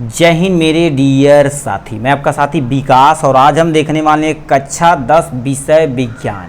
जय हिंद मेरे डियर साथी, मैं आपका साथी विकास और आज हम देखने वाले हैं कक्षा 10 विषय विज्ञान।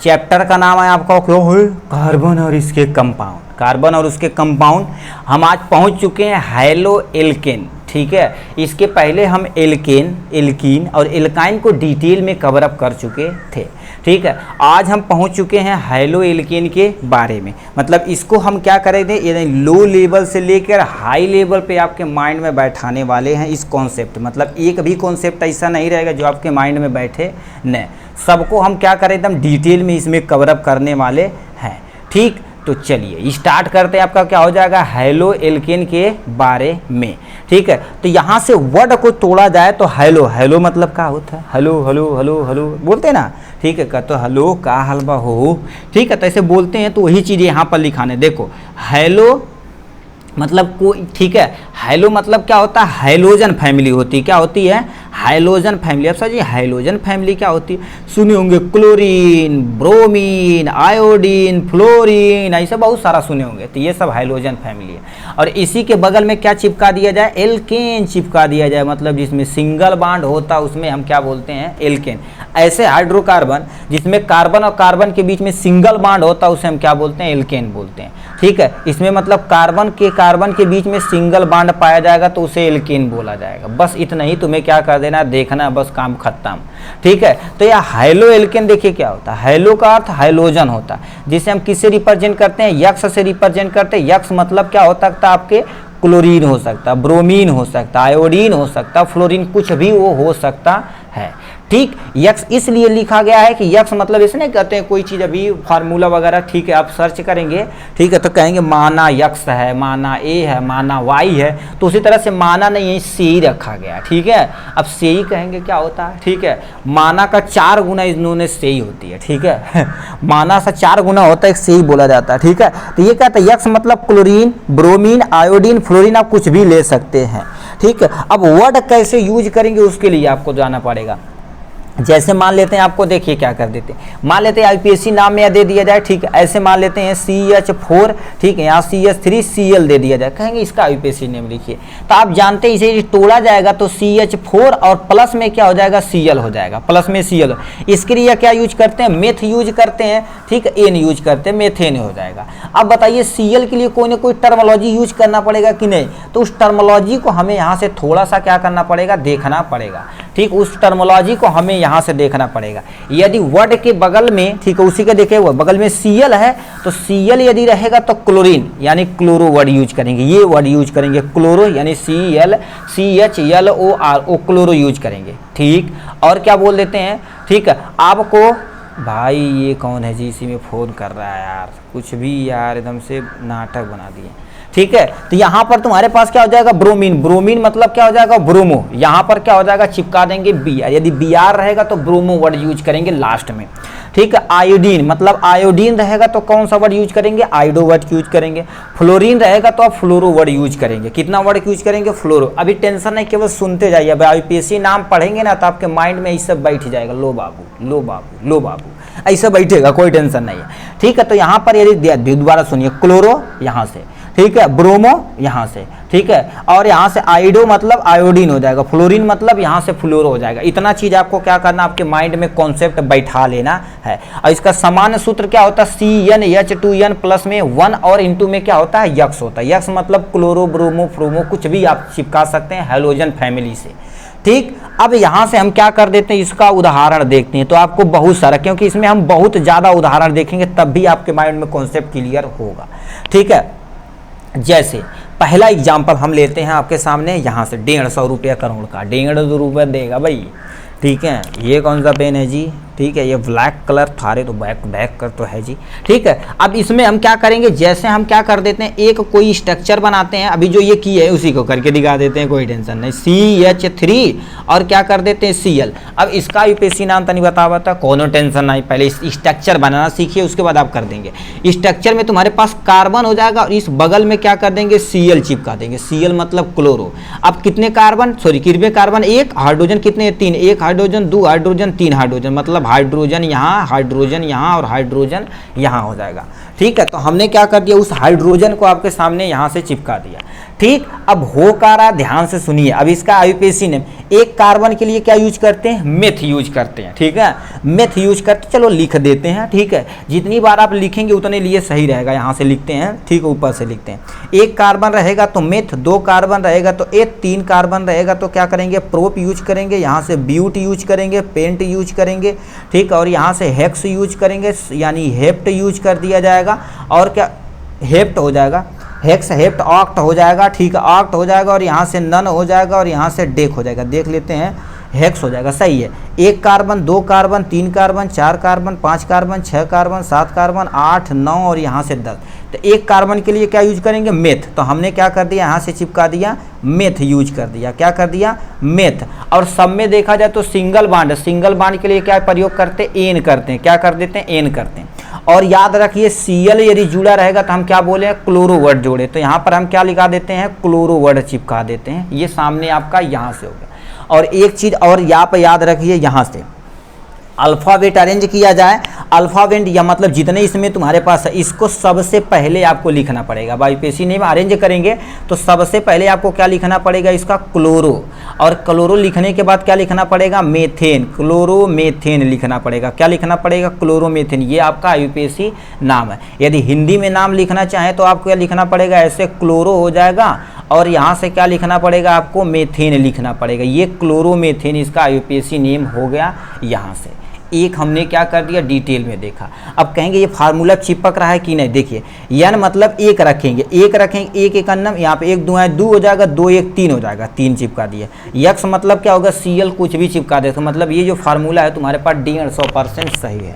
चैप्टर का नाम है आपका क्यों है कार्बन और इसके कंपाउंड। कार्बन और उसके कंपाउंड हम आज पहुंच चुके हैं हैलो एल्केन। ठीक है, इसके पहले हम एल्केन, एल्कीन और एल्काइन को डिटेल में कवर अप कर चुके थे। ठीक है, आज हम पहुंच चुके हैं हैलो एल्केन के बारे में। मतलब इसको हम क्या करेंगे, यानी लो लेवल से लेकर हाई लेवल पे आपके माइंड में बैठाने वाले हैं इस कॉन्सेप्ट। मतलब एक भी कॉन्सेप्ट ऐसा नहीं रहेगा जो आपके माइंड में बैठे नहीं, सबको हम क्या करें एकदम डिटेल में इसमें कवर अप करने वाले हैं। ठीक, तो चलिए स्टार्ट करते हैं। आपका क्या हो जाएगा हैलो एल्केन के बारे में। ठीक है, तो यहाँ से वर्ड को तोड़ा जाए तो हैलो, हैलो मतलब क्या होता है, हेलो हेलो हेलो हेलो बोलते हैं ना। ठीक है, तो हेलो का हलवा हो। ठीक है, तो ऐसे बोलते हैं, तो वही चीज़ यहाँ पर लिखाने। देखो हैलो मतलब कोई, ठीक है, हैलो मतलब क्या होता है, हाइलोजन फैमिली होती है। क्या होती है, हाइलोजन फैमिली। अब सर जी हाइलोजन फैमिली क्या होती है, सुने होंगे क्लोरीन, ब्रोमीन, आयोडीन, फ्लोरीन, ऐसा बहुत सारा सुने होंगे। तो ये सब हाइलोजन फैमिली है। और इसी के बगल में क्या चिपका दिया जाए, एल्केन चिपका दिया जाए। मतलब जिसमें सिंगल बॉन्ड होता है उसमें हम क्या बोलते हैं, एल्केन। ऐसे हाइड्रोकार्बन जिसमें कार्बन और कार्बन के बीच में सिंगल बॉन्ड होता है उसे हम क्या बोलते हैं, एल्केन बोलते हैं। ठीक है, इसमें मतलब कार्बन के बीच में सिंगल बॉन्ड पाया जाएगा तो उसे एल्केन बोला जाएगा। बस इतना ही तुम्हें क्या कर देना, देखना, बस काम खत्म। ठीक है, तो यह हाइलो एल्केन देखिए क्या होता है। हाइलो का अर्थ हाइलोजन होता है, जिसे हम किससे रिप्रेजेंट करते हैं, यक्स से रिप्रेजेंट करते हैं। यक्स मतलब क्या हो सकता है आपके, क्लोरीन हो सकता है, ब्रोमीन हो सकता है, आयोडीन हो सकता है, फ्लोरीन, कुछ भी वो हो सकता है। ठीक, यक्स इसलिए लिखा गया है कि यक्स मतलब ऐसे नहीं कहते हैं कोई चीज़ अभी फार्मूला वगैरह। ठीक है, आप सर्च करेंगे, ठीक है, तो कहेंगे माना यक्स है, माना ए है, माना वाई है। तो उसी तरह से माना नहीं है, से ही रखा गया। ठीक है, अब से ही कहेंगे क्या होता है, ठीक है, माना का 4 गुना इन्होंने से ही होती है। ठीक है माना से 4 गुना होता है, से ही बोला जाता है। ठीक है, तो ये कहता है यक्स मतलब क्लोरीन, ब्रोमीन, आयोडीन, फ्लोरीन, आप कुछ भी ले सकते हैं। ठीक है, अब वर्ड कैसे यूज करेंगे उसके लिए आपको जाना पड़ेगा। जैसे मान लेते हैं, आपको देखिए क्या कर देते हैं, मान लेते हैं आईपीएससी नाम में दे दिया जाए। ठीक है, ऐसे मान लेते हैं CH4, ठीक है, यहाँ CH3Cl दे दिया जाए, कहेंगे इसका आईपीएससी नेम लिखिए। तो आप जानते हैं इसे तोड़ा जाएगा तो CH4 और प्लस में क्या हो जाएगा, Cl हो जाएगा, प्लस में Cl। इसके लिए क्या यूज करते हैं, मेथ यूज करते हैं। ठीक है, एन यूज करते हैं, मेथेन हो जाएगा। अब बताइए Cl के लिए कोई ना कोई टर्मोलॉजी यूज करना पड़ेगा कि नहीं, तो उस टर्मोलॉजी को हमें यहाँ से थोड़ा सा क्या करना पड़ेगा, देखना पड़ेगा। ठीक, उस टर्मोलॉजी को हमें यहाँ से देखना पड़ेगा। यदि वर्ड के बगल में, ठीक है, उसी का देखे हुआ बगल में Cl है तो Cl यदि रहेगा तो क्लोरीन यानी क्लोरो वर्ड यूज करेंगे, ये वर्ड यूज करेंगे, क्लोरो यानी ClCHLOR, क्लोरो यूज करेंगे। ठीक, और क्या बोल देते हैं, ठीक है, आपको भाई ये कौन है जी, इसी में फ़ोन कर रहा है यार, कुछ भी यार एकदम से नाटक बना दिए। ठीक है, तो यहाँ पर तुम्हारे पास क्या हो जाएगा, ब्रोमीन। ब्रोमीन मतलब क्या हो जाएगा, ब्रोमो। यहाँ पर क्या हो जाएगा, चिपका देंगे Br। यदि Br रहेगा तो ब्रोमो वर्ड यूज करेंगे लास्ट में। ठीक है, आयोडीन मतलब आयोडीन रहेगा तो कौन सा वर्ड यूज करेंगे, आयोडो वर्ड यूज करेंगे। फ्लोरीन रहेगा तो आप फ्लोरो वर्ड यूज करेंगे। कितना वर्ड यूज करेंगे, फ्लोरो। अभी टेंशन नहीं, केवल सुनते जाइए। अब आईपीएससी नाम पढ़ेंगे ना तो आपके माइंड में ये सब बैठ जाएगा, लो बाबू लो बाबू लो बाबू, ऐसा बैठेगा, कोई टेंशन नहीं है। ठीक है, तो यहाँ पर यदि दोबारा सुनिए, क्लोरो यहाँ से, ठीक है, ब्रोमो यहाँ से, ठीक है, और यहाँ से आयोडो मतलब आयोडीन हो जाएगा, फ्लोरीन मतलब यहाँ से फ्लोरो हो जाएगा। इतना चीज आपको क्या करना, आपके माइंड में कॉन्सेप्ट बैठा लेना है। और इसका सामान्य सूत्र क्या होता है, CnH2n प्लस में 1 और इंटू में क्या होता है, यक्स होता है। यक्स मतलब क्लोरो, ब्रोमो, फ्रोमो, कुछ भी आप चिपका सकते हैं हैलोजन फैमिली से। ठीक, अब यहाँ से हम क्या कर देते हैं, इसका उदाहरण देखते हैं। तो आपको बहुत सारा, क्योंकि इसमें हम बहुत ज़्यादा उदाहरण देखेंगे तब भी आपके माइंड में कॉन्सेप्ट क्लियर होगा। ठीक है, जैसे पहला एग्जाम्पल हम लेते हैं आपके सामने, यहाँ से 150 रुपया करोड़ का, 150 रुपया देगा भाई। ठीक है, ये कौन सा पेन है जी, ठीक है, ये ब्लैक कलर थारे तो बैक कर तो है जी। ठीक है, अब इसमें हम क्या करेंगे, जैसे हम क्या कर देते हैं, एक कोई स्ट्रक्चर बनाते हैं। अभी जो ये की है उसी को करके दिखा देते हैं, कोई टेंशन नहीं। CH3 और क्या कर देते हैं, Cl। अब इसका यूपीएससी नाम तो नहीं बता, कोनो टेंशन नहीं, पहले स्ट्रक्चर बनाना सीखिए, उसके बाद आप कर देंगे। स्ट्रक्चर में तुम्हारे पास कार्बन हो जाएगा और इस बगल में क्या कर देंगे, Cl चिपका देंगे। Cl मतलब क्लोरो। अब कितने कार्बन, सॉरी कितने कार्बन, 1, हाइड्रोजन कितने, 3, 1 हाइड्रोजन, 2 हाइड्रोजन, 3 हाइड्रोजन, मतलब हाइड्रोजन यहाँ और हाइड्रोजन यहाँ हो जाएगा। ठीक है, तो हमने क्या कर दिया, उस हाइड्रोजन को आपके सामने यहाँ से चिपका दिया। ठीक। अब होकारा ध्यान से सुनिए, अब इसका आईयूपीएसी नेम, एक कार्बन के लिए क्या यूज करते हैं, मेथ यूज करते हैं, ठीक है, मेथ यूज करते, चलो लिख देते हैं, ठीक है, जितनी बार आप लिखेंगे उतने लिए सही रहेगा, यहाँ से लिखते हैं, ठीक, ऊपर से लिखते हैं। एक कार्बन रहेगा तो मेथ, दो कार्बन रहेगा तो एथ, तीन कार्बन रहेगा तो क्या करेंगे, प्रोप यूज करेंगे, यहाँ से ब्यूट यूज करेंगे, पेंट यूज करेंगे, ठीक, और यहाँ से हेक्स यूज करेंगे, यानी हेप्ट यूज कर दिया जाएगा, और क्या हेप्ट हो जाएगा, हेक्स हेप्ट ऑक्ट हो जाएगा, ठीक है, ऑक्ट हो जाएगा, और यहाँ से नन हो जाएगा, और यहाँ से डेक हो जाएगा, देख लेते हैं, हेक्स हो जाएगा, सही है। एक कार्बन, दो कार्बन, तीन कार्बन, चार कार्बन, पाँच कार्बन, छः कार्बन, सात कार्बन, 8, 9 और यहाँ से 10। तो एक कार्बन के लिए क्या यूज करेंगे, मेथ, तो हमने क्या कर दिया, यहाँ से चिपका दिया, मेथ यूज कर दिया, क्या कर दिया, मेथ। और सब में देखा जाए तो सिंगल बांड, सिंगल बांड के लिए क्या प्रयोग करते हैं, एन करते हैं, क्या कर देते हैं, एन करते हैं। और याद रखिए Cl यदि जुड़ा रहेगा तो हम क्या बोले, क्लोरो वर्ड जोड़े, तो यहाँ पर हम क्या लिखा देते हैं, क्लोरो वर्ड चिपका देते हैं, ये सामने आपका यहाँ से हो गया। और एक चीज़ और यहाँ पर याद रखिए, यहाँ से अल्फ़ाबेट अरेंज किया जाए, अल्फ़ाबेट या मतलब जितने इसमें तुम्हारे पास है, इसको सबसे पहले आपको लिखना पड़ेगा। आईयूपीएसी नेम अरेंज करेंगे तो सबसे पहले आपको क्या लिखना पड़ेगा, इसका क्लोरो, और क्लोरो लिखने के बाद क्या लिखना पड़ेगा, मेथेन, क्लोरोमेथेन लिखना पड़ेगा, क्या लिखना पड़ेगा, क्लोरोमेथेन, ये आपका आईयूपीएसी नाम है। यदि हिंदी में नाम लिखना चाहें तो आपको क्या लिखना पड़ेगा, ऐसे क्लोरो हो जाएगा, और यहाँ से क्या लिखना पड़ेगा, आपको मेथेन लिखना पड़ेगा, ये क्लोरोमेथेन इसका आईयूपीएसी नेम हो गया। यहाँ से एक हमने क्या कर दिया, डिटेल में देखा। अब कहेंगे ये फार्मूला चिपक रहा है कि नहीं, देखिए यन मतलब एक रखेंगे, एक रखेंगे, एक एक अन्नम, यहाँ पे एक दो है, दो हो जाएगा, दो एक तीन हो जाएगा, तीन चिपका दिए। यक्स मतलब क्या होगा, Cl कुछ भी चिपका दे, तो मतलब ये जो फार्मूला है तुम्हारे पास 150% सही है,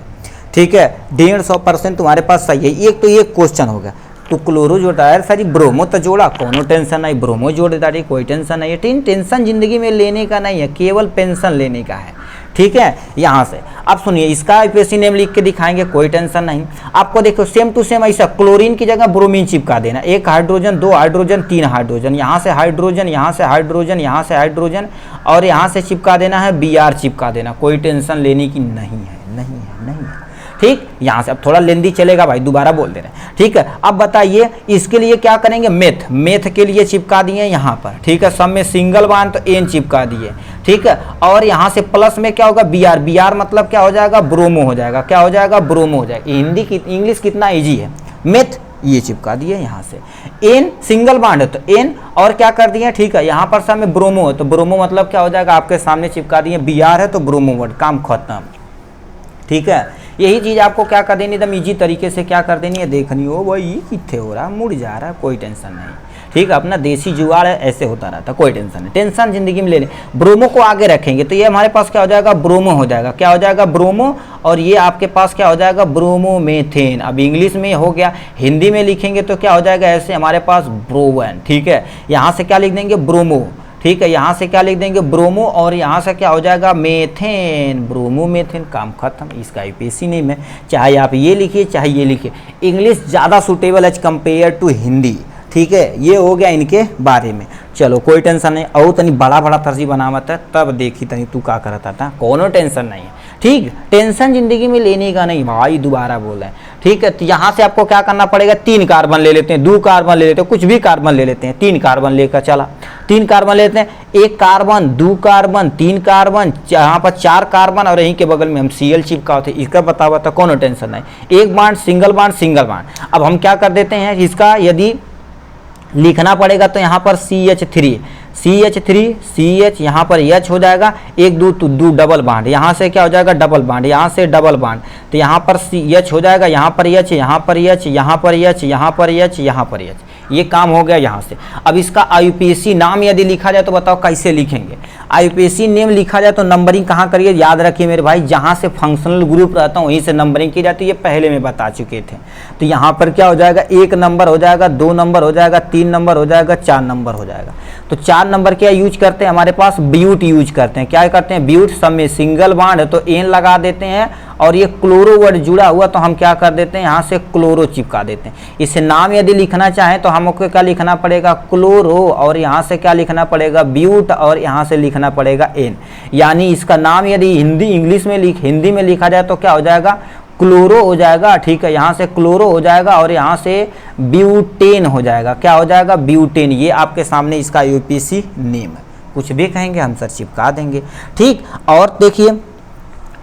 ठीक है, 150% तुम्हारे पास सही है। एक तो ये क्वेश्चन हो गया, तो क्लोरो जोड़ा है सारी, ब्रोमो तो जोड़ा, कोनो टेंशन नहीं, ब्रोमो जोड़ दाड़ी, कोई टेंशन नहीं है, टेंशन जिंदगी में लेने का नहीं है, केवल पेंशन लेने का है, ठीक है। यहाँ से अब सुनिए, इसका आईयूपीएसी नेम लिख के दिखाएंगे, कोई टेंशन नहीं। आपको देखो सेम टू सेम ऐसा, क्लोरीन की जगह ब्रोमीन चिपका देना, एक हाइड्रोजन, दो हाइड्रोजन, तीन हाइड्रोजन, यहाँ से हाइड्रोजन, यहाँ से हाइड्रोजन, यहाँ से हाइड्रोजन, और यहाँ से चिपका देना है, Br चिपका देना, कोई टेंशन लेने की नहीं है, नहीं है, नहीं है, ठीक। यहाँ से अब थोड़ा लेंदी चलेगा भाई, दोबारा बोल दे रहे हैं, ठीक है। अब बताइए इसके लिए क्या करेंगे, मेथ, मेथ के लिए चिपका दिए यहाँ पर, ठीक है, सब में सिंगल बांड तो एन चिपका दिए, ठीक है। और यहाँ से प्लस में क्या होगा, Br, Br मतलब क्या हो जाएगा, ब्रोमो हो जाएगा, क्या हो जाएगा, ब्रोमो हो जाएगा। हिंदी की इंग्लिश कितना ईजी है, मेथ ये चिपका दिए, यहाँ से एन सिंगल बांड है तो एन, और क्या कर दिए, ठीक है, यहाँ पर सब में ब्रोमो है तो ब्रोमो मतलब क्या हो जाएगा, आपके सामने चिपका दिए, Br है तो ब्रोमो वर्ड, काम खत्म, ठीक है। यही चीज़ आपको क्या कर देनी, एकदम ईजी तरीके से क्या कर देनी है, देखनी हो भाई कितने हो रहा है, मुड़ जा रहा है, कोई टेंशन नहीं, ठीक है, अपना देसी जुगाड़ है, ऐसे होता रहता, कोई टेंशन नहीं, टेंशन जिंदगी में ले लें। ब्रोमो को आगे रखेंगे तो ये हमारे पास क्या हो जाएगा, ब्रोमो हो जाएगा, क्या हो जाएगा, ब्रोमो, और ये आपके पास क्या हो जाएगा, ब्रोमोमेथेन। अब इंग्लिश में हो गया, हिंदी में लिखेंगे तो क्या हो जाएगा, ऐसे हमारे पास ब्रोवन, ठीक है, यहाँ से क्या लिख देंगे, ब्रोमो, ठीक है, यहाँ से क्या लिख देंगे, ब्रोमो, और यहाँ से क्या हो जाएगा, मेथेन, ब्रोमोमेथेन, काम खत्म। इसका आईयूपीएसी नेम है, चाहे आप ये लिखिए चाहे ये लिखिए, इंग्लिश ज़्यादा suitable as compare to Hindi, ठीक है। ये हो गया इनके बारे में, चलो कोई टेंशन नहीं। और तनी बड़ा बड़ा तर्जी बनावत है तब देखी तनी तू का करता था, कोनो टेंशन नहीं है, ठीक, टेंशन जिंदगी में लेने का नहीं भाई, दोबारा बोल रहे हैं, ठीक है। तो यहाँ से आपको क्या करना पड़ेगा, 3 कार्बन ले लेते हैं, 2 कार्बन ले लेते हैं, कुछ भी कार्बन ले लेते हैं, 3 कार्बन लेकर चला, 3 कार्बन लेते हैं, 1 कार्बन, 2 कार्बन, 3 कार्बन, यहाँ पर 4 कार्बन, और यहीं के बगल में हम Cl चिपका होते, इसका बता हुआ था, कोनो टेंशन नहीं। एक bond, single bond, single bond. अब हम क्या कर देते हैं, इसका यदि लिखना पड़ेगा तो यहाँ पर CH3, CH यहाँ पर H हो जाएगा, 1 2 डबल बांड, यहाँ से क्या हो जाएगा, डबल बांड, यहाँ से डबल बांड, तो यहाँ पर H हो जाएगा, यहाँ पर H, यहाँ पर H, यहाँ पर H, यहाँ पर H, यहाँ पर H, ये काम हो गया यहाँ से। अब इसका आईयूपीएसी नाम यदि लिखा जाए तो बताओ कैसे लिखेंगे। आईयूपीएसी नेम लिखा जाए तो नंबरिंग कहाँ करिए, याद रखिए मेरे भाई, जहाँ से फंक्शनल ग्रुप रहता है वहीं से नंबरिंग की जाती है, ये पहले में बता चुके थे। तो यहाँ पर क्या हो जाएगा, 1 नंबर हो जाएगा, 2 नंबर हो जाएगा, 3 नंबर हो जाएगा, 4 नंबर हो जाएगा। तो 4 नंबर क्या यूज करते हैं, हमारे पास ब्यूट यूज करते हैं, क्या करते हैं, ब्यूट, सब में सिंगल बांड है तो एन लगा देते हैं, और ये क्लोरो वर्ड जुड़ा हुआ तो हम क्या कर देते हैं, यहाँ से क्लोरो चिपका देते हैं। इसे नाम यदि लिखना चाहें तो हमको क्या लिखना पड़ेगा, क्लोरो, और यहाँ से क्या लिखना पड़ेगा, ब्यूट, और यहाँ से लिखना पड़ेगा एन। यानी इसका नाम यदि हिंदी में लिखा जाए तो क्या हो जाएगा, क्लोरो हो जाएगा, ठीक है, यहाँ से क्लोरो हो जाएगा और यहाँ से ब्यूटेन हो जाएगा। क्या हो जाएगा? ब्यूटेन। ये आपके सामने इसका यूपीएससी नेम है। कुछ भी कहेंगे हम सर चिपका देंगे, ठीक। और देखिए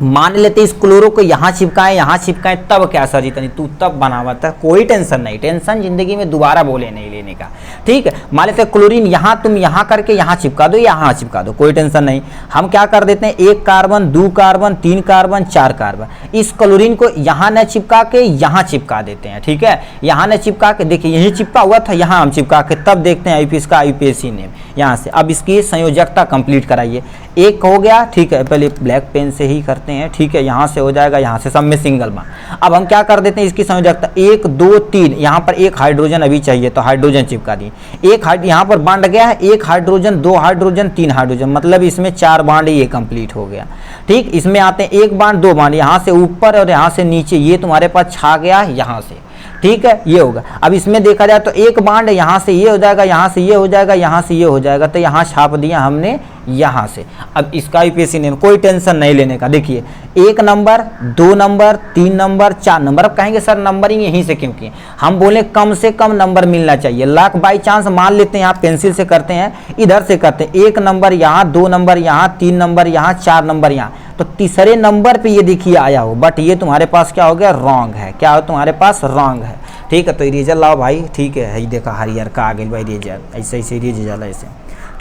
मान लेते इस क्लोरो को यहाँ चिपकाएं, तब क्या सर जी? तू तब बनावत है, कोई टेंशन नहीं, टेंशन जिंदगी में दोबारा बोले नहीं लेने का, ठीक है। मान लेते क्लोरीन यहाँ तुम यहाँ करके यहाँ चिपका दो, यहाँ चिपका दो, कोई टेंशन नहीं। हम क्या कर देते हैं, 1 कार्बन 2 कार्बन 3 कार्बन 4 कार्बन, इस क्लोरीन को यहाँ न चिपका के यहाँ चिपका देते हैं, ठीक है। यहाँ न चिपका के, देखिए यही चिपका हुआ था, यहाँ हम चिपका के तब देखते हैं इसका आईपीएससी नेम यहाँ से। अब इसकी संयोजकता कंप्लीट कराइए। एक हो गया, ठीक है, पहले ब्लैक पेन से ही करते हैं, ठीक है। यहाँ से हो जाएगा, यहाँ से सब में सिंगल बॉन्ड। अब हम क्या कर देते हैं इसकी संयोजकता, 1 2 3, यहाँ पर एक हाइड्रोजन अभी चाहिए तो हाइड्रोजन चिपका दिए। एक यहाँ पर बांट गया है, 1 हाइड्रोजन 2 हाइड्रोजन 3 हाइड्रोजन, मतलब इसमें 4 बांड ये कंप्लीट हो गया, ठीक। इसमें आते हैं 1 बांड 2 बांड, यहाँ से ऊपर और यहाँ से नीचे, ये तुम्हारे पास छा गया यहाँ से, ठीक है, ये होगा। अब इसमें देखा जाए तो 1 बांड यहाँ से ये हो जाएगा, यहाँ से ये हो जाएगा, यहाँ से ये हो जाएगा, तो यहाँ छाप दिया हमने यहाँ से। अब इसका यूपीएससी नेम, कोई टेंशन नहीं लेने का। देखिए 1 नंबर 2 नंबर 3 नंबर 4 नंबर। अब कहेंगे सर नंबरिंग यहीं से क्यों किए? हम बोले कम से कम नंबर मिलना चाहिए। लाख बाई चांस मान लेते हैं, यहाँ पेंसिल से करते हैं, इधर से करते हैं, 1 नंबर यहाँ, 2 नंबर यहाँ, 3 नंबर यहाँ, 4 नंबर यहाँ, तो तीसरे नंबर पे ये देखिए आया हो, बट ये तुम्हारे पास क्या हो गया? रॉन्ग है। क्या हो तुम्हारे पास? रॉन्ग है, ठीक है। तो इरेजर लाओ भाई, ठीक है, देखा हरियर का आ गई भाई इरेजर, ऐसे ऐसे इरेजर जाला ऐसे,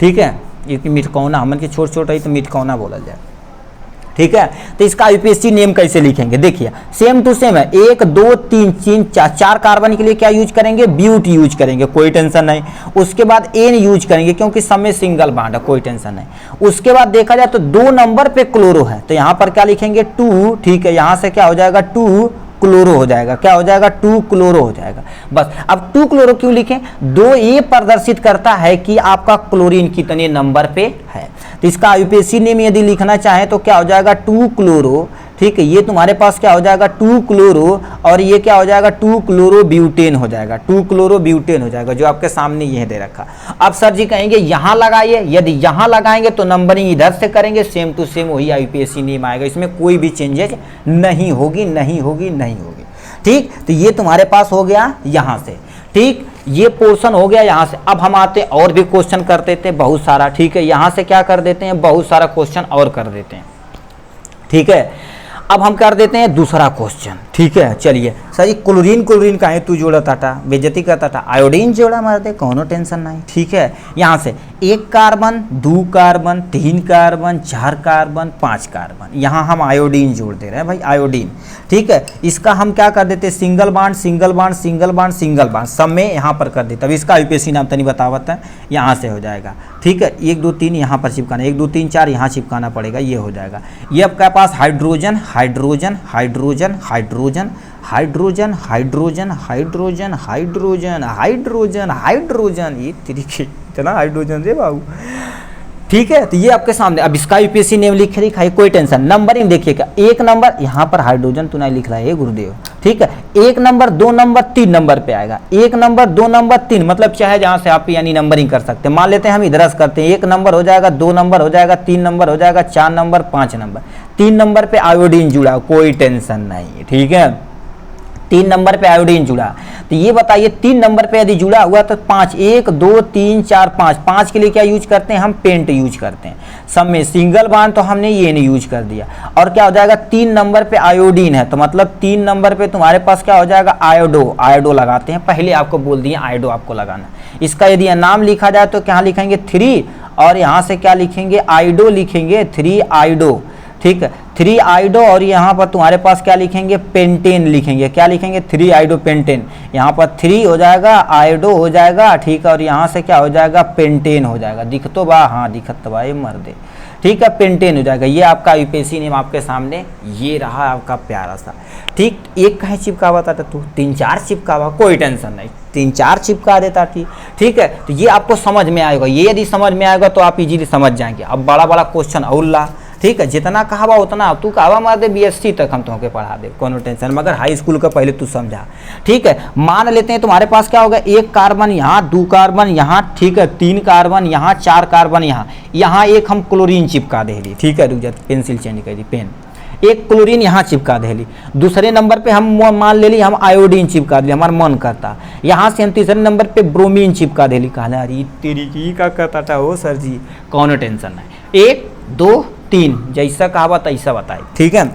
ठीक है। ये मिटकौना, हमन के छोट छोट है तो मिटकौना बोला जाए, ठीक है। तो इसका यूपीएससी नेम कैसे लिखेंगे? देखिए सेम टू सेम है, 1 2 3 4 कार्बन के लिए क्या यूज करेंगे? ब्यूट यूज करेंगे, कोई टेंशन नहीं। उसके बाद एन यूज करेंगे क्योंकि सब में सिंगल बॉन्ड है, कोई टेंशन नहीं। उसके बाद देखा जाए तो 2 नंबर पे क्लोरो है, तो यहाँ पर क्या लिखेंगे? 2, ठीक है। यहाँ से क्या हो जाएगा? 2 क्लोरो हो जाएगा। क्या हो जाएगा? 2 क्लोरो हो जाएगा, बस। अब 2 क्लोरो क्यों लिखें? 2 ये प्रदर्शित करता है कि आपका क्लोरीन कितने नंबर पे है। तो इसका यूपीएससी नेम यदि लिखना चाहे तो क्या हो जाएगा? 2 क्लोरो, ठीक है। ये तुम्हारे पास क्या हो जाएगा? 2 क्लोरो, और ये क्या हो जाएगा? 2 क्लोरो ब्यूटेन हो जाएगा, 2 क्लोरो ब्यूटेन हो जाएगा, जो आपके सामने ये दे रखा। अब सर जी कहेंगे यहाँ लगाइए, यदि यहाँ लगाएंगे तो नंबरिंग इधर से करेंगे, सेम टू सेम वही आईपीएससी नेम आएगा, इसमें कोई भी चेंजेज नहीं होगी, नहीं होगी, नहीं होगी, ठीक। तो ये तुम्हारे पास हो गया यहाँ से, ठीक। ये पोर्शन हो गया यहाँ से। अब हम आते हैं और भी क्वेश्चन कर देते हैं बहुत सारा, ठीक है। यहाँ से क्या कर देते हैं? बहुत सारा क्वेश्चन और कर देते हैं, ठीक है। अब हम कर देते हैं दूसरा क्वेश्चन, ठीक है। चलिए सर ये क्लोरीन का है, तू जोड़ा टाटा बेइज्जती करता था, आयोडीन जोड़ा मार दे, कोनो टेंशन नहीं, ठीक है। यहाँ से 1 carbon 2 carbon 3 carbon 4 carbon 5 carbon, यहाँ हम आयोडीन जोड़ दे रहे हैं भाई, आयोडीन, ठीक है। इसका हम क्या कर देते हैं? Single bond single bond single bond single bond, सब में यहाँ पर कर देते। अब इसका यूपीएससी नाम तनी बतावत है, यहाँ से हो जाएगा, ठीक है। 1 2 3 यहाँ पर चिपकाना, 1 2 3 4 यहाँ चिपकाना पड़ेगा, ये हो जाएगा। ये आपके पास hydrogen hydrogen hydrogen hydrogen hydrogen hydrogen hydrogen hydrogen hydrogen hydrogen, ये तरीके इतना हाइड्रोजन रे बाबू, ठीक है। तो ये आपके सामने। अब इसका यूपीएससी नेम लिख रखा है, कोई टेंशन। नंबरिंग देखिएगा, 1 नंबर यहाँ पर हाइड्रोजन तू नहीं लिख रहा है गुरुदेव, ठीक है। 1 नंबर 2 नंबर 3 नंबर पे आएगा, 1 नंबर 2 नंबर 3, मतलब चाहे जहाँ से आप यानी नंबरिंग कर सकते हैं। मान लेते हैं हम इधर से करते हैं, 1 नंबर हो जाएगा, 2 नंबर हो जाएगा, 3 नंबर हो जाएगा, 4 नंबर 5 नंबर, 3 नंबर पे आयोडीन जुड़ा, कोई टेंशन नहीं, ठीक है। 3 नंबर पे आयोडीन जुड़ा, तो ये बताइए 3 नंबर पे यदि जुड़ा हुआ तो 5, 1 2 3 4 5, 5 के लिए क्या यूज करते हैं? हम पेंट यूज करते हैं। सब में सिंगल बॉन्ड तो हमने ये नहीं यूज कर दिया। और क्या हो जाएगा? 3 नंबर पे आयोडीन है, तो मतलब 3 नंबर पे तुम्हारे पास क्या हो जाएगा? आयोडो, आयोडो लगाते हैं, पहले आपको बोल दिए आयोडो आपको लगाना। इसका यदि नाम लिखा जाए तो क्या लिखेंगे? 3, और यहाँ से क्या लिखेंगे? आयोडो लिखेंगे, 3 आयोडो, ठीक है, 3 आयोडो। और यहाँ पर तुम्हारे पास क्या लिखेंगे? पेंटेन लिखेंगे। क्या लिखेंगे? 3 आयोडो पेंटेन। यहाँ पर 3 हो जाएगा, आयोडो हो जाएगा, ठीक है, और यहाँ से क्या हो जाएगा? पेंटेन हो जाएगा। दिख तो बा, हाँ दिखत तो बा, ये मर दे, ठीक है, पेंटेन हो जाएगा। ये आपका यूपीएससी नेम आपके सामने ये रहा आपका प्यारा सा, ठीक। एक कहीं चिपका बताता तू, 3-4 चिपकावा, कोई टेंशन नहीं, 3-4 चिपका देता थी, ठीक है। तो ये आपको समझ में आएगा, ये यदि समझ में आएगा तो आप इजीली समझ जाएंगे। अब बड़ा बड़ा क्वेश्चन और ला, ठीक है, जितना कहावा उतना तू कहावा मार दे, बीएससी तक हम तुमको पढ़ा दे, कोनो टेंशन, मगर हाई स्कूल का पहले तू समझा, ठीक है। मान लेते हैं तुम्हारे पास क्या होगा? 1 कार्बन यहाँ, 2 कार्बन यहाँ, ठीक है, 3 कार्बन यहाँ, 4 कार्बन यहाँ, यहाँ एक हम क्लोरीन चिपका दे दी, ठीक है। रुक जा, पेंसिल चेंज कर दी, पेन, एक क्लोरीन यहाँ चिपका देली, दूसरे नंबर पे हम मान ले ली हम आयोडीन चिपका दिली, हमारा मन करता, यहाँ से हम तीसरे नंबर पे ब्रोमीन चिपका देली। कहला अरे तेरी की का कहता था हो सर जी, कौन टेंशन है, 1 2 3 जैसा कहा तैसा बताए, ठीक है।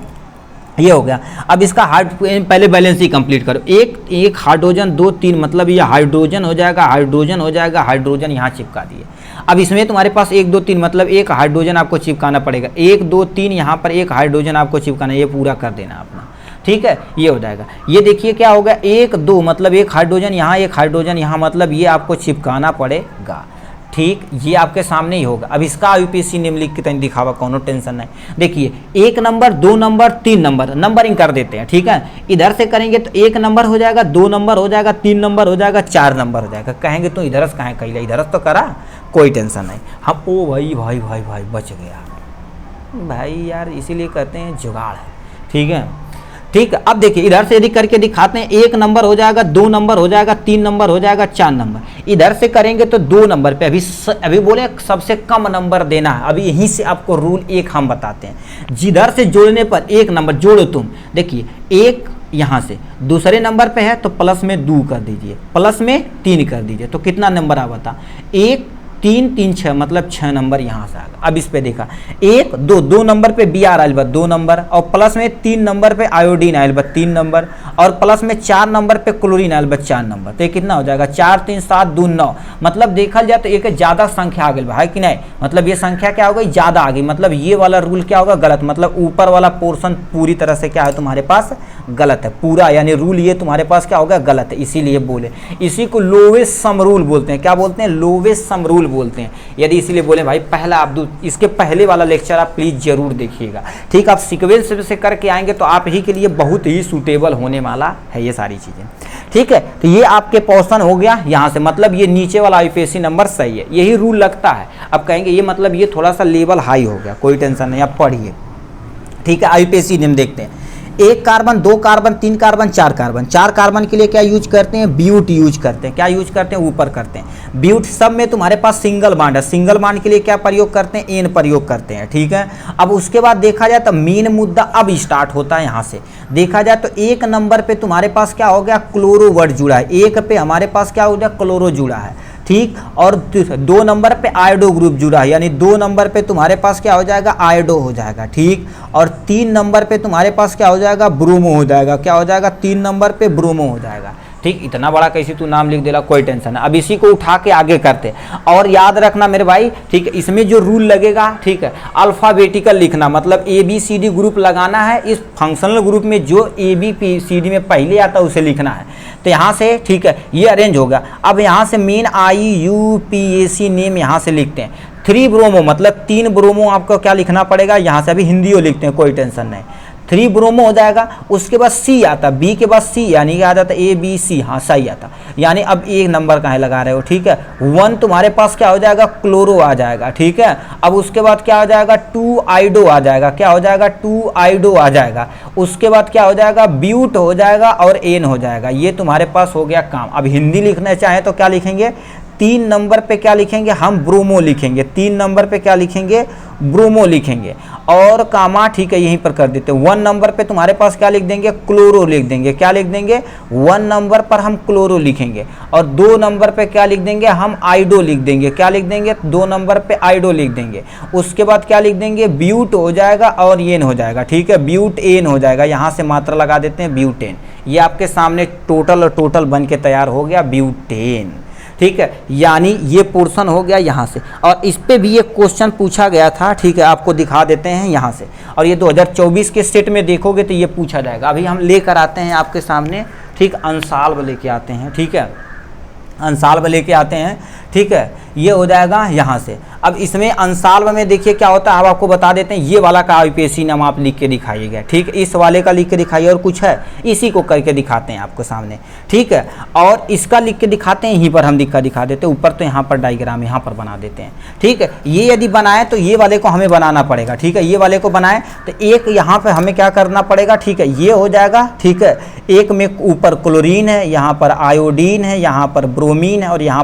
ये हो गया। अब इसका पहले बैलेंस ही कंप्लीट करो, एक हाइड्रोजन 2 3 मतलब ये हाइड्रोजन हो जाएगा, हाइड्रोजन हो जाएगा, हाइड्रोजन यहाँ चिपका दिए। अब इसमें तुम्हारे पास 1 2 3 मतलब एक हाइड्रोजन आपको चिपकाना पड़ेगा, 1 2 3 यहाँ पर एक हाइड्रोजन आपको चिपकाना, ये पूरा कर देना अपना, ठीक है। ये हो जाएगा। ये देखिए क्या होगा, 1 2 मतलब एक हाइड्रोजन यहाँ, एक हाइड्रोजन यहाँ, मतलब ये आपको चिपकाना पड़ेगा, ठीक। ये आपके सामने ही होगा। अब इसका आईयूपीएसी नेम लिख के तनी दिखावा, कोनो टेंशन नहीं। देखिए 1 नंबर 2 नंबर 3 नंबर, नंबरिंग कर देते हैं, ठीक है। इधर से करेंगे तो 1 नंबर हो जाएगा, 2 नंबर हो जाएगा, 3 नंबर हो जाएगा, 4 नंबर हो जाएगा। कहेंगे तो इधर से कहें कैला, इधर तो करा, कोई टेंशन नहीं। हम ओ भाई भाई भाई भाई बच गया भाई यार, इसीलिए कहते हैं जुगाड़ है, ठीक है। ठीक है, अब देखिए इधर से यदि करके दिखाते हैं, 1 नंबर हो जाएगा, 2 नंबर हो जाएगा, 3 नंबर हो जाएगा, 4 नंबर। इधर से करेंगे तो 2 नंबर पे अभी बोले सबसे कम नंबर देना है। अभी यहीं से आपको रूल 1 हम बताते हैं, जिधर से जोड़ने पर 1 नंबर जोड़ो तुम। देखिए 1 यहाँ से दूसरे नंबर पे है तो प्लस में 2 कर दीजिए, प्लस में 3 कर दीजिए, तो कितना नंबर आ बता, 1 3 3 6 मतलब 6 नंबर यहाँ से आ गया। अब इस पे देखा 1 2 नंबर पे बी आर आयल बा 2 नंबर, और प्लस में 3 नंबर पे आयोडीन आयल बा 3 नंबर, और प्लस में 4 नंबर पे क्लोरीन आयल बा 4 नंबर। तो ये कितना हो जाएगा, 4 3 7 2 9, मतलब देखा जाए तो एक ज़्यादा संख्या आ गई है कि नहीं, मतलब ये संख्या क्या हो गई, ज़्यादा आ गई। मतलब ये वाला रूल क्या होगा, गलत, मतलब ऊपर वाला पोर्शन पूरी तरह से क्या है तुम्हारे पास गलत है पूरा, यानी रूल ये तुम्हारे पास क्या होगा, गलत है। इसीलिए बोले, इसी को लोवेस्ट सम रूल बोलते हैं। क्या बोलते हैं, लोवेस्ट सम रूल बोलते हैं। यदि इसीलिए बोले भाई पहला आप इसके पहले वाला लेक्चर आप प्लीज जरूर देखिएगा, ठीक। आप सीक्वेंस से करके आएंगे तो आप ही के लिए बहुत ही सूटेबल होने वाला है ये सारी चीजें, ठीक है। तो ये आपके पोर्शन हो गया यहाँ से, मतलब ये नीचे वाला आईयूपीएसी नंबर सही है, यही रूल लगता है। अब कहेंगे ये मतलब ये थोड़ा सा लेवल हाई हो गया, कोई टेंशन नहीं, आप पढ़िए, ठीक है। आईयूपीएसी नेम देखते हैं, 1 carbon 2 carbon 3 carbon 4 carbon. 4 carbon के लिए क्या यूज करते हैं, ब्यूट यूज करते हैं। क्या यूज करते हैं, ऊपर करते हैं ब्यूट। सब में तुम्हारे पास सिंगल बॉन्ड है, सिंगल बॉन्ड के लिए क्या प्रयोग करते हैं, एन प्रयोग करते हैं, ठीक है। अब उसके बाद देखा जाए तो मेन मुद्दा अब स्टार्ट होता है। यहाँ से देखा जाए तो 1 नंबर पे तुम्हारे पास क्या हो गया, क्लोरो वर्ड जुड़ा है। 1 पे हमारे पास क्या हो गया, क्लोरो जुड़ा है, ठीक। और 2 नंबर पे आयोडो ग्रुप जुड़ा है, यानी 2 नंबर पे तुम्हारे पास क्या हो जाएगा, आयोडो हो जाएगा, ठीक। और 3 नंबर पे तुम्हारे पास क्या हो जाएगा, ब्रोमो हो जाएगा। क्या हो जाएगा, 3 नंबर पे ब्रोमो हो जाएगा, ठीक। इतना बड़ा कैसे तू नाम लिख देला, कोई टेंशन है। अब इसी को उठा के आगे करते हैं, और याद रखना मेरे भाई, ठीक है, इसमें जो रूल लगेगा, ठीक है, अल्फ़ाबेटिकल लिखना, मतलब ABCD ग्रुप लगाना है। इस फंक्शनल ग्रुप में जो ABCD में पहले आता है उसे लिखना है। तो यहाँ से, ठीक है, ये अरेंज होगा। अब यहाँ से मेन IUPAC नेम यहाँ से लिखते हैं। 3 ब्रोमो मतलब 3 ब्रोमो आपको क्या लिखना पड़ेगा, यहाँ से अभी हिंदियों लिखते हैं, कोई टेंशन नहीं। 3 ब्रोमो हो जाएगा। उसके बाद C आता, B के बाद C, यानी क्या आ जाता, ABC, हाँ सही आता। यानी अब 1 नंबर कहाँ लगा रहे हो, ठीक है। 1 तुम्हारे पास क्या हो जाएगा, क्लोरो आ जाएगा, ठीक है। अब उसके बाद क्या हो जाएगा, 2 आयोडो आ जाएगा। क्या हो जाएगा, 2 आयोडो आ जाएगा। उसके बाद क्या हो जाएगा, ब्यूट हो जाएगा और एन हो जाएगा। ये तुम्हारे पास हो गया काम। अब हिंदी लिखना चाहे तो क्या लिखेंगे, 3 नंबर पे क्या लिखेंगे, हम ब्रोमो लिखेंगे। 3 नंबर पे क्या लिखेंगे, ब्रोमो लिखेंगे, और कामा, ठीक है, यहीं पर कर देते हैं। 1 नंबर पे तुम्हारे पास क्या लिख देंगे, क्लोरो लिख देंगे। क्या लिख देंगे, 1 नंबर पर हम क्लोरो लिखेंगे, और 2 नंबर पे क्या लिख देंगे, हम आयोडो लिख देंगे। क्या लिख देंगे, 2 नंबर पे आयोडो लिख देंगे। उसके बाद क्या लिख देंगे, ब्यूट हो जाएगा और एन हो जाएगा, ठीक है, ब्यूट एन हो जाएगा। यहाँ से मात्रा लगा देते हैं, ब्यूटेन। ये आपके सामने टोटल बन के तैयार हो गया, ब्यूटेन, ठीक है। यानी ये पोर्शन हो गया यहाँ से, और इस पे भी एक क्वेश्चन पूछा गया था, ठीक है, आपको दिखा देते हैं यहाँ से। और ये 2024 के सेट में देखोगे तो ये पूछा जाएगा। अभी हम लेकर आते हैं आपके सामने, ठीक, अंसाल्व लेके आते हैं, ठीक है, अंसाल्व लेके आते हैं, ठीक है। ये हो जाएगा यहाँ से। अब इसमें अंसाल्व में देखिए क्या होता है, अब आपको बता देते हैं। ये वाला का आईयूपीएसी नाम आप लिख के दिखाइएगा, ठीक। इस वाले का लिख के दिखाइए, और कुछ है इसी को करके दिखाते हैं आपको सामने, ठीक है। और इसका लिख के दिखाते हैं, यहीं पर हम दिखा देते हैं। ऊपर तो यहाँ पर डायग्राम यहाँ पर बना देते हैं, ठीक है। ये यदि बनाए तो ये वाले को हमें बनाना पड़ेगा, ठीक है। ये वाले को बनाए तो एक यहाँ पर हमें क्या करना पड़ेगा, ठीक है, ये हो जाएगा, ठीक है। एक में ऊपर क्लोरीन है, यहाँ पर आयोडीन है, यहाँ पर ब्रोमीन है, और यहाँ पर